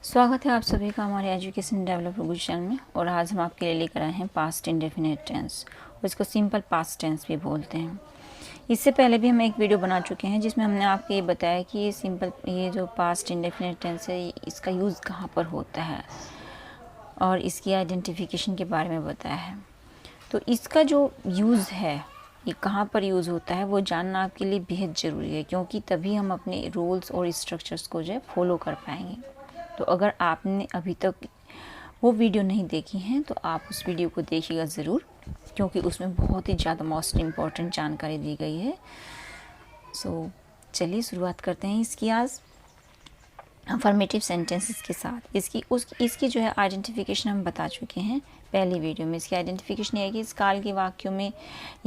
स्वागत है आप सभी का हमारे एजुकेशन डेवलपर गुरु चैनल में। और आज हम आपके लिए लेकर आए हैं पास्ट इंडेफिनिट टेंस, और इसको सिंपल पास्ट टेंस भी बोलते हैं। इससे पहले भी हम एक वीडियो बना चुके हैं जिसमें हमने आपको ये बताया कि ये जो पास्ट इंडेफिनिट टेंस है इसका यूज़ कहाँ पर होता है और इसकी आइडेंटिफिकेशन के बारे में बताया है। तो इसका जो यूज़ है, ये कहाँ पर यूज़ होता है, वो जानना आपके लिए बेहद ज़रूरी है, क्योंकि तभी हम अपने रूल्स और स्ट्रक्चर्स को जो है फॉलो कर पाएंगे। तो अगर आपने अभी तक वो वीडियो नहीं देखी हैं तो आप उस वीडियो को देखिएगा ज़रूर, क्योंकि उसमें बहुत ही ज़्यादा मोस्ट इम्पॉर्टेंट जानकारी दी गई है। चलिए शुरुआत करते हैं इसकी आज अफर्मेटिव सेंटेंसेस के साथ। इसकी जो है आइडेंटिफिकेशन हम बता चुके हैं पहली वीडियो में। इसकी आइडेंटिफिकेशन ये है कि इस काल के वाक्यों में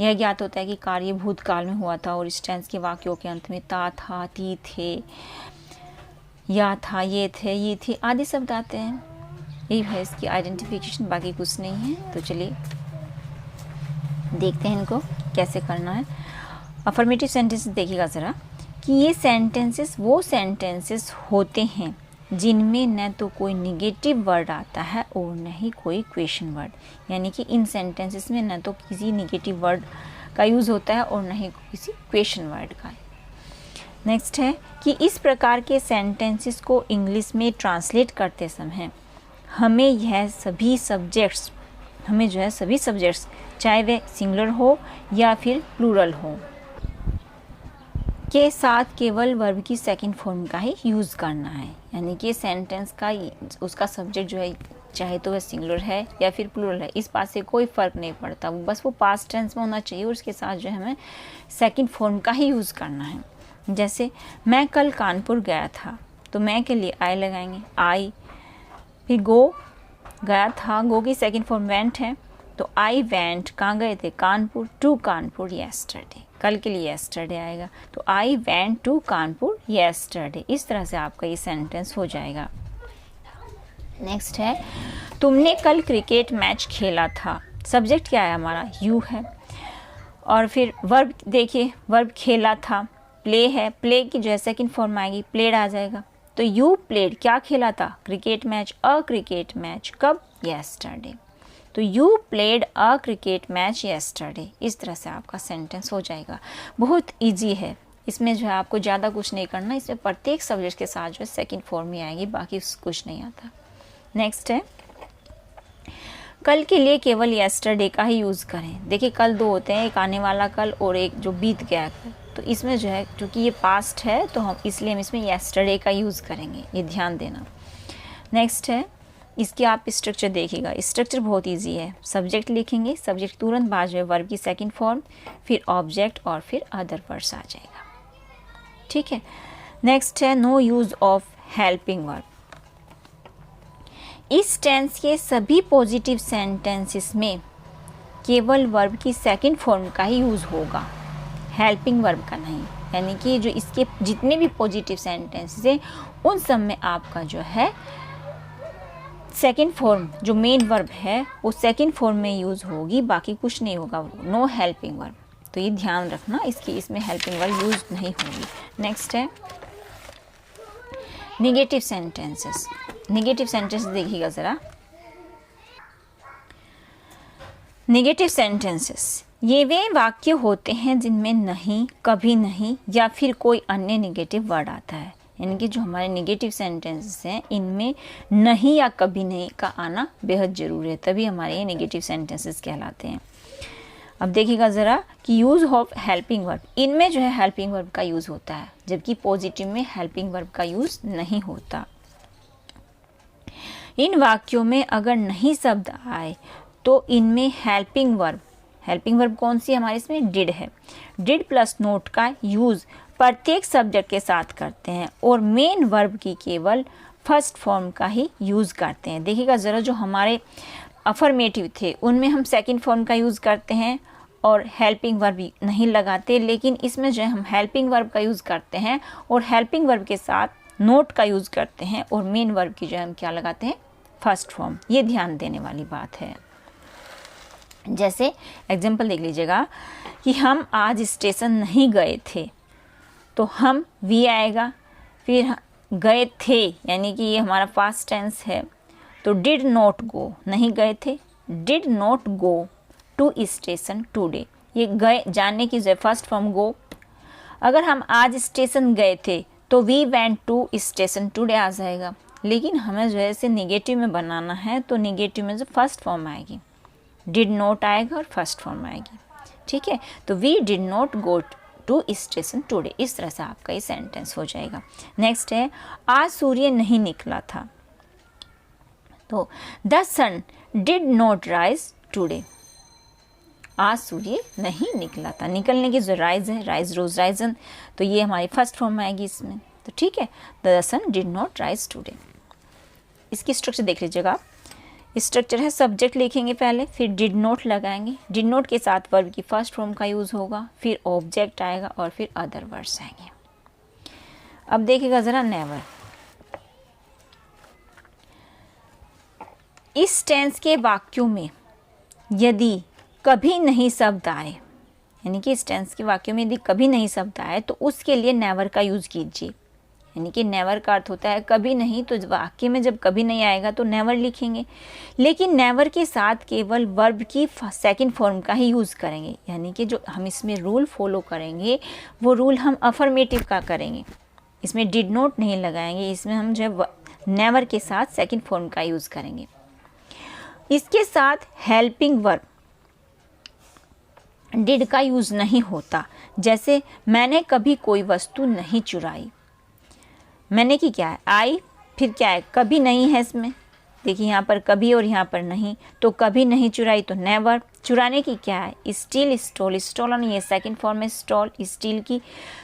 यह ज्ञात होता है कि कार्य भूतकाल में हुआ था, और इस टेंस के वाक्यों के अंत में ता था, ती थे, या था, ये थे, ये थी आदि शब्द आते हैं। यही है इसकी आइडेंटिफिकेशन, बाकी कुछ नहीं है। तो चलिए देखते हैं इनको कैसे करना है। अफर्मेटिव सेंटेंसेस देखिएगा ज़रा कि ये सेंटेंसेस वो सेंटेंसेस होते हैं जिनमें न तो कोई निगेटिव वर्ड आता है और न ही कोई क्वेश्चन वर्ड। यानी कि इन सेंटेंसेस में न तो किसी निगेटिव वर्ड का यूज़ होता है और न ही किसी क्वेश्चन वर्ड का। नेक्स्ट है कि इस प्रकार के सेंटेंसेस को इंग्लिश में ट्रांसलेट करते समय हमें सभी सब्जेक्ट्स चाहे वे सिंगुलर हो या फिर प्लूरल हो के साथ केवल वर्ब की सेकंड फॉर्म का ही यूज़ करना है। यानी कि सेंटेंस का उसका सब्जेक्ट जो है चाहे तो वह सिंगुलर है या फिर प्लूरल है, इस बात से कोई फ़र्क नहीं पड़ता, बस वो पास्ट टेंस में होना चाहिए और उसके साथ जो है हमें सेकंड फॉर्म का ही यूज़ करना है। जैसे मैं कल कानपुर गया था, तो मैं के लिए आई लगाएंगे, आई। फिर गो, गया था, गो की सेकंड फॉर्म वेंट है, तो आई वेंट, कहाँ गए थे, कानपुर, टू कानपुर येस्टरडे, कल के लिए येस्टरडे आएगा, तो I went to Kanpur yesterday. इस तरह से आपका ये सेंटेंस हो जाएगा। नेक्स्ट है तुमने कल क्रिकेट मैच खेला था, सब्जेक्ट क्या है हमारा, यू है। और फिर वर्ब देखिए, वर्ब खेला था, प्ले है, प्ले की जो है सेकंड फॉर्म आएगी, प्लेड आ जाएगा। तो यू प्लेड, क्या खेला था, क्रिकेट मैच, अ क्रिकेट मैच, कब, येस्टरडे। तो you played a cricket match yesterday. इस तरह से आपका सेंटेंस हो जाएगा। बहुत इजी है, इसमें जो है आपको ज़्यादा कुछ नहीं करना, इसमें प्रत्येक सब्जेक्ट के साथ जो है सेकेंड फॉर्म ही आएगी, बाकी कुछ नहीं आता। नेक्स्ट है कल के लिए केवल येस्टरडे का ही यूज़ करें। देखिए कल दो होते हैं, एक आने वाला कल और एक जो बीत गया कल। तो इसमें जो है क्योंकि ये पास्ट है तो हम इसमें येस्टरडे का यूज़ करेंगे, ये ध्यान देना। नेक्स्ट है इसकी आप स्ट्रक्चर देखिएगा, स्ट्रक्चर बहुत इजी है। सब्जेक्ट लिखेंगे, सब्जेक्ट तुरंत बाद में वर्ब की सेकंड फॉर्म, फिर ऑब्जेक्ट और फिर अदर वर्ड्स आ जाएगा। ठीक है। नेक्स्ट है no use of helping verb. इस टेंस के सभी पॉजिटिव सेंटेंसेस में केवल वर्ब की सेकंड फॉर्म का ही यूज़ होगा, हेल्पिंग वर्ब का नहीं। यानी कि जो इसके जितने भी पॉजिटिव सेंटेंसेस हैं उन सब में आपका जो है सेकंड फॉर्म, जो मेन वर्ब है वो सेकंड फॉर्म में यूज़ होगी, बाकी कुछ नहीं होगा, नो हेल्पिंग वर्ब। तो ये ध्यान रखना, इसमें हेल्पिंग वर्ब यूज़ नहीं होगी। नेक्स्ट है निगेटिव सेंटेंसेस। निगेटिव सेंटेंस देखिएगा ज़रा। निगेटिव सेंटेंसेस ये वे वाक्य होते हैं जिनमें नहीं, कभी नहीं या फिर कोई अन्य निगेटिव वर्ड आता है। यानी कि जो हमारे निगेटिव सेंटेंसेस हैं इनमें नहीं या कभी नहीं का आना बेहद ज़रूरी है, तभी हमारे ये निगेटिव सेंटेंसेस कहलाते हैं। अब देखिएगा ज़रा कि यूज़ ऑफ हेल्पिंग वर्ब, इनमें जो है हेल्पिंग वर्ब का यूज़ होता है, जबकि पॉजिटिव में हेल्पिंग वर्ब का यूज़ नहीं होता। इन वाक्यों में अगर नहीं शब्द आए तो इनमें हेल्पिंग वर्ब कौन सी हमारे इसमें डिड है, डिड प्लस नोट का यूज़ प्रत्येक सब्जेक्ट के साथ करते हैं और मेन वर्ब की केवल फर्स्ट फॉर्म का ही यूज़ करते हैं। देखिएगा ज़रा जो हमारे अफर्मेटिव थे उनमें हम सेकंड फॉर्म का यूज़ करते हैं और हेल्पिंग वर्ब नहीं लगाते, लेकिन इसमें जो है हम हेल्पिंग वर्ब का यूज़ करते हैं और हेल्पिंग वर्ब के साथ नोट का यूज़ करते हैं और मेन वर्ब की जो है हम क्या लगाते हैं, फर्स्ट फॉर्म। ये ध्यान देने वाली बात है। जैसे एग्जाम्पल देख लीजिएगा कि हम आज स्टेशन नहीं गए थे, तो हम वी आएगा, फिर गए थे, यानी कि ये हमारा पास्ट टेंस है, तो डिड नॉट गो, नहीं गए थे, did not go to station today, ये गए जाने की जो फर्स्ट फॉर्म गो। अगर हम आज स्टेशन गए थे तो we went to station today आ जाएगा, लेकिन हमें जो है इसे निगेटिव में बनाना है, तो निगेटिव में जो फर्स्ट फॉर्म आएगी, डिड नॉट आएगा और फर्स्ट फॉर्म आएगी, ठीक है। तो we did not go to station today, इस तरह से आपका ये सेंटेंस हो जाएगा। नेक्स्ट है, आज सूर्य नहीं निकला था, तो the sun did not rise today, आज सूर्य नहीं निकला था, निकलने की जो राइज है, राइज रोज राइजन, तो ये हमारी फर्स्ट फॉर्म आएगी इसमें, तो ठीक है, the sun did not rise today. इसकी स्ट्रक्चर देख लीजिएगा आप, स्ट्रक्चर है सब्जेक्ट लिखेंगे पहले, फिर डिड नॉट लगाएंगे, डिड नॉट के साथ वर्ब की फर्स्ट फॉर्म का यूज़ होगा, फिर ऑब्जेक्ट आएगा और फिर अदर वर्ड्स आएंगे। अब देखिएगा ज़रा नेवर, इस टेंस के वाक्यों में यदि कभी नहीं शब्द आए, यानी कि इस टेंस के वाक्यों में यदि कभी नहीं शब्द आए तो उसके लिए नेवर का यूज़ कीजिए, यानी कि नेवर का अर्थ होता है कभी नहीं, तो वाक्य में जब कभी नहीं आएगा तो नेवर लिखेंगे, लेकिन नेवर के साथ केवल वर्ब की सेकंड फॉर्म का ही यूज़ करेंगे, यानी कि जो हम इसमें रूल फॉलो करेंगे वो रूल हम अफर्मेटिव का करेंगे, इसमें डिड नॉट नहीं लगाएंगे, इसमें हम जो है नेवर के साथ सेकंड फॉर्म का यूज़ करेंगे। इसके साथ हेल्पिंग वर्ब डिड का यूज़ नहीं होता, जैसे मैंने कभी कोई वस्तु नहीं चुराई, मैंने की क्या है आई, फिर क्या है कभी नहीं है इसमें, देखिए यहाँ पर कभी और यहाँ पर नहीं, तो कभी नहीं चुराई तो नेवर, चुराने की क्या है स्टील स्टोल, स्टोलन ये सेकंड फॉर्म में स्टॉल स्टील की,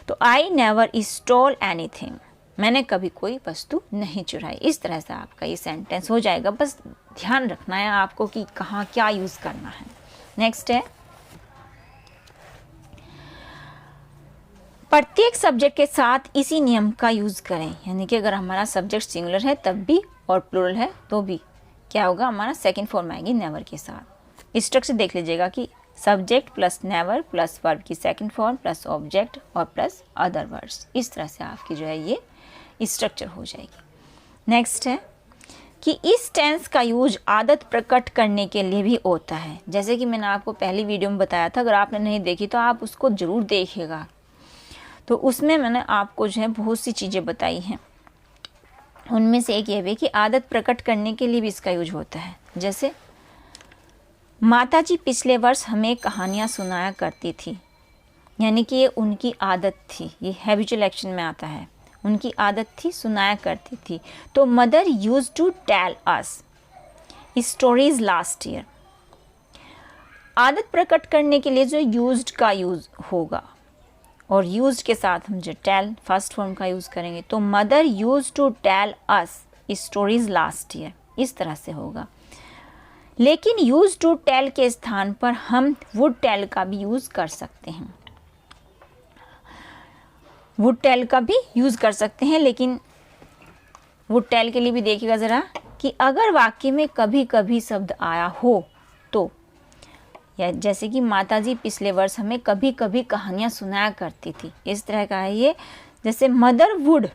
तो आई नेवर स्टोल एनीथिंग, मैंने कभी कोई वस्तु नहीं चुराई। इस तरह से आपका ये सेंटेंस हो जाएगा, बस ध्यान रखना है आपको कि कहाँ क्या यूज़ करना है। नेक्स्ट है, प्रत्येक सब्जेक्ट के साथ इसी नियम का यूज़ करें, यानी कि अगर हमारा सब्जेक्ट सिंगुलर है तब भी और प्लूरल है तो भी क्या होगा, हमारा सेकंड फॉर्म आएगी नेवर के साथ। स्ट्रक्चर देख लीजिएगा कि subject plus never plus verb की सेकंड फॉर्म प्लस ऑब्जेक्ट और प्लस अदर वर्ड्स, इस तरह से आपकी जो है ये स्ट्रक्चर हो जाएगी। नेक्स्ट है कि इस टेंस का यूज आदत प्रकट करने के लिए भी होता है, जैसे कि मैंने आपको पहली वीडियो में बताया था, अगर आपने नहीं देखी तो आप उसको ज़रूर देखिएगा, तो उसमें मैंने आपको जो है बहुत सी चीज़ें बताई हैं, उनमें से एक ये भी कि आदत प्रकट करने के लिए भी इसका यूज होता है। जैसे माताजी पिछले वर्ष हमें कहानियाँ सुनाया करती थी, यानी कि ये उनकी आदत थी, ये हैबिचुअल एक्शन में आता है, उनकी आदत थी सुनाया करती थी। तो mother use to tell us stories last year, आदत प्रकट करने के लिए जो यूज्ड का यूज होगा और यूज्ड के साथ हम जो टेल फर्स्ट फॉर्म का यूज़ करेंगे, तो mother use to tell us stories last year, इस तरह से होगा। लेकिन यूज टू टेल के स्थान पर हम वुड टेल का भी यूज़ कर सकते हैं, वुड टेल का भी यूज़ कर सकते हैं, लेकिन वुड टेल के लिए भी देखिएगा ज़रा कि अगर वाक्य में कभी कभी शब्द आया हो तो, या जैसे कि माताजी पिछले वर्ष हमें कभी कभी कहानियाँ सुनाया करती थी, इस तरह का है ये। जैसे mother would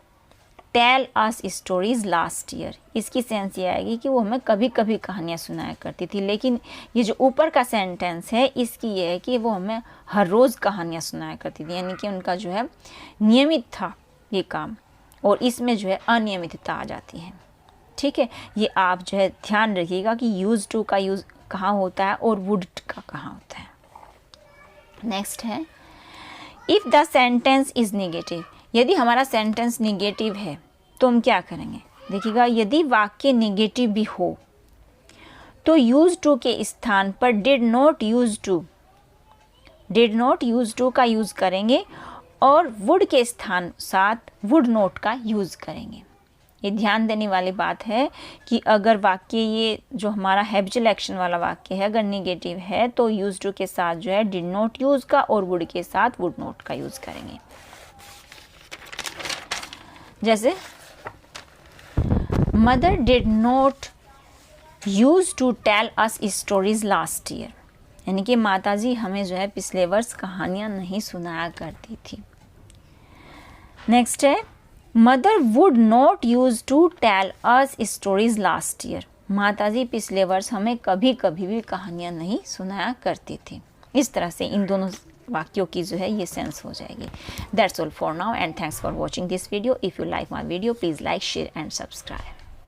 tell us stories last year, इसकी सेंस ये आएगी कि वो हमें कभी कभी कहानियाँ सुनाया करती थी, लेकिन ये जो ऊपर का सेंटेंस है इसकी ये है कि वो हमें हर रोज़ कहानियाँ सुनाया करती थी, यानी कि उनका जो है नियमित था ये काम, और इसमें जो है अनियमितता आ जाती है। ठीक है, ये आप जो है ध्यान रखिएगा कि यूज टू का यूज़ कहाँ होता है और वुड का कहाँ होता है। नेक्स्ट है, if the sentence is negative, यदि हमारा सेंटेंस नेगेटिव है तो हम क्या करेंगे, देखिएगा यदि वाक्य नेगेटिव भी हो तो यूज टू के स्थान पर डिड नॉट यूज टू का यूज़ करेंगे और वुड के स्थान साथ वुड नॉट का यूज़ करेंगे। ये ध्यान देने वाली बात है कि अगर वाक्य ये जो हमारा हैबिचुअल एक्शन वाला वाक्य है अगर नेगेटिव है तो यूज टू के साथ जो है डिड नॉट यूज़ का और वुड के साथ वुड नॉट का यूज़ करेंगे। जैसे mother did not use to tell us stories last year, यानी कि माताजी हमें जो है पिछले वर्ष कहानियाँ नहीं सुनाया करती थी। नेक्स्ट है, mother would not use to tell us stories last year. माताजी पिछले वर्ष हमें कभी कभी भी कहानियाँ नहीं सुनाया करती थी। इस तरह से इन दोनों वाक्यों की जो है ये सेंस हो जाएगी। That's all for now and thanks for watching this video. If you like my video please like share and subscribe.